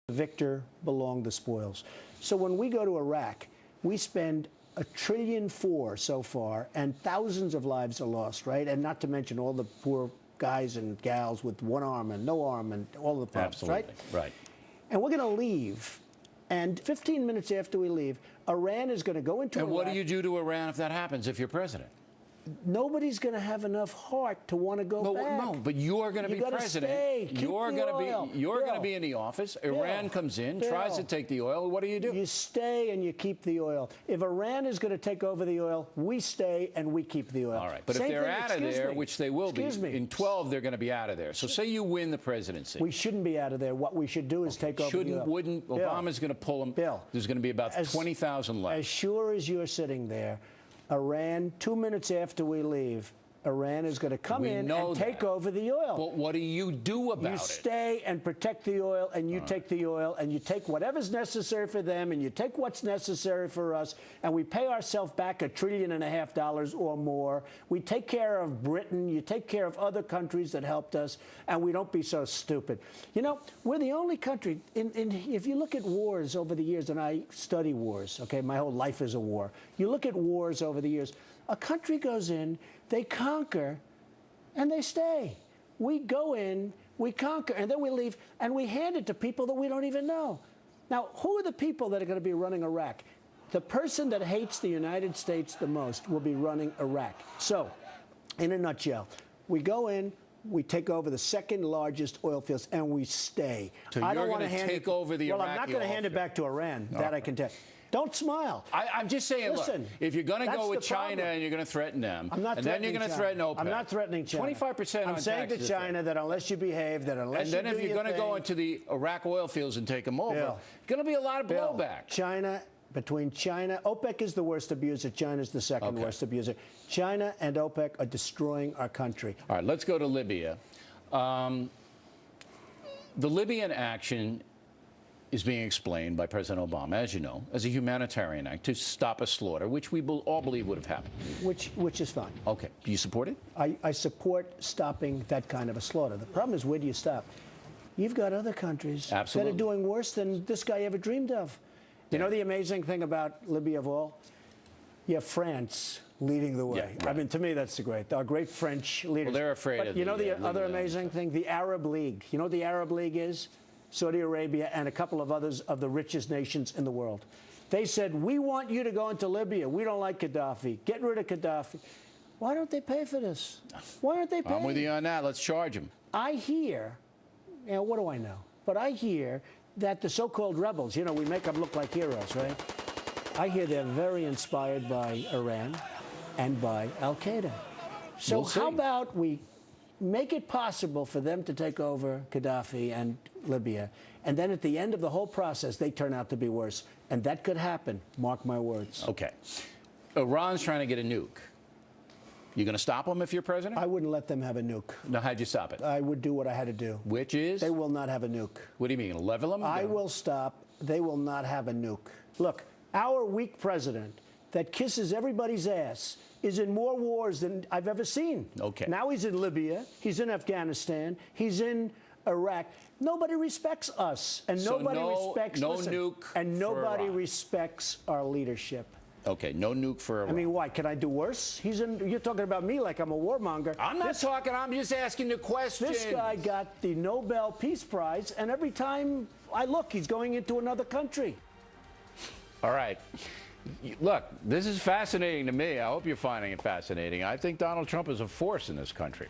The victor belong the spoils. So when we go to Iraq, we spend $1.4 trillion so far, and thousands of lives are lost, right? And not to mention all the poor guys and gals with one arm and no arm and all the problems, Absolutely. Right? And we're going to leave. And 15 minutes after we leave, Iran is going to go into Iraq. And what do you do to Iran if that happens, if you're president? Nobody's going to have enough heart to want to go back. No, but you're going to be president. Stay. You're going to be in the office. Iran comes in, tries to take the oil. What do? You stay and you keep the oil. If Iran is going to take over the oil, we stay and we keep the oil. All right, but if they're out of there, which they will be, in 12 they're going to be out of there. So say you win the presidency. We shouldn't be out of there. What we should do is take over the oil. Obama's going to pull them. There's going to be about 20,000 left. As sure as you're sitting there, Iran, 2 minutes after we leave, Iran is going to come in and take over the oil. But what do you do about it? You stay and protect the oil, and you take the oil, and you take whatever's necessary for them, and you take what's necessary for us, and we pay ourselves back $1.5 trillion or more. We take care of Britain, you take care of other countries that helped us, and we don't be so stupid. You know, we're the only country, if you look at wars over the years, and I study wars, okay, my whole life is a war. You look at wars over the years, a country goes in, they conquer, and they stay. We go in, we conquer, and then we leave, and we hand it to people that we don't even know. Now, who are the people that are going to be running Iraq? The person that hates the United States the most will be running Iraq. So, in a nutshell, we go in, we take over the second largest oil fields, and we stay. So you're going to take over the Iraqi oil field. Well, I'm not going to hand it back to Iran. That I can tell. Don't smile. I'm just saying, listen, look, if you're going to go with China and you're going to threaten them, and then you're going to threaten OPEC. I'm not threatening China. 25% I'm saying to China that unless you behave, that unless you do your thing. And then if you're going to go into the Iraq oil fields and take them over, going to be a lot of blowback. Between China, OPEC is the worst abuser. China's the second worst abuser. China and OPEC are destroying our country. All right, let's go to Libya. The Libyan action is being explained by President Obama, as you know, as a humanitarian act to stop a slaughter, which we all believe would have happened. Which is fine. Okay. Do you support it? I support stopping that kind of a slaughter. The problem is, where do you stop? You've got other countries that are doing worse than this guy ever dreamed of. You know the amazing thing about Libya of all? You have France leading the way. Yeah, right. I mean, to me, that's our great French leaders. Well, they're afraid of you know the other amazing thing? The Arab League. You know what the Arab League is? Saudi Arabia and a couple of others of the richest nations in the world. They said, we want you to go into Libya. We don't like Gaddafi. Get rid of Gaddafi. Why don't they pay for this? Why aren't they paying? I'm with you on that. Let's charge them. I hear, what do I know? But I hear that the so-called rebels, we make them look like heroes, right? I hear they're very inspired by Iran and by Al-Qaeda. So how about we make it possible for them to take over Gaddafi and Libya, and then at the end of the whole process, they turn out to be worse. And that could happen, mark my words. Okay. Iran's trying to get a nuke. You going to stop them if you're president? I wouldn't let them have a nuke. No, how'd you stop it? I would do what I had to do. Which is? They will not have a nuke. What do you mean, level them? I will stop. They will not have a nuke. Look, our weak president that kisses everybody's ass is in more wars than I've ever seen. Okay. Now he's in Libya. He's in Afghanistan. He's in Iraq. Nobody respects us, and nobody respects our leadership. Okay, no nuke for Iran. I mean, why? Can I do worse? You're talking about me like I'm a warmonger. I'm not talking. I'm just asking the question. This guy got the Nobel Peace Prize, and every time I look, he's going into another country. All right. Look, this is fascinating to me. I hope you're finding it fascinating. I think Donald Trump is a force in this country.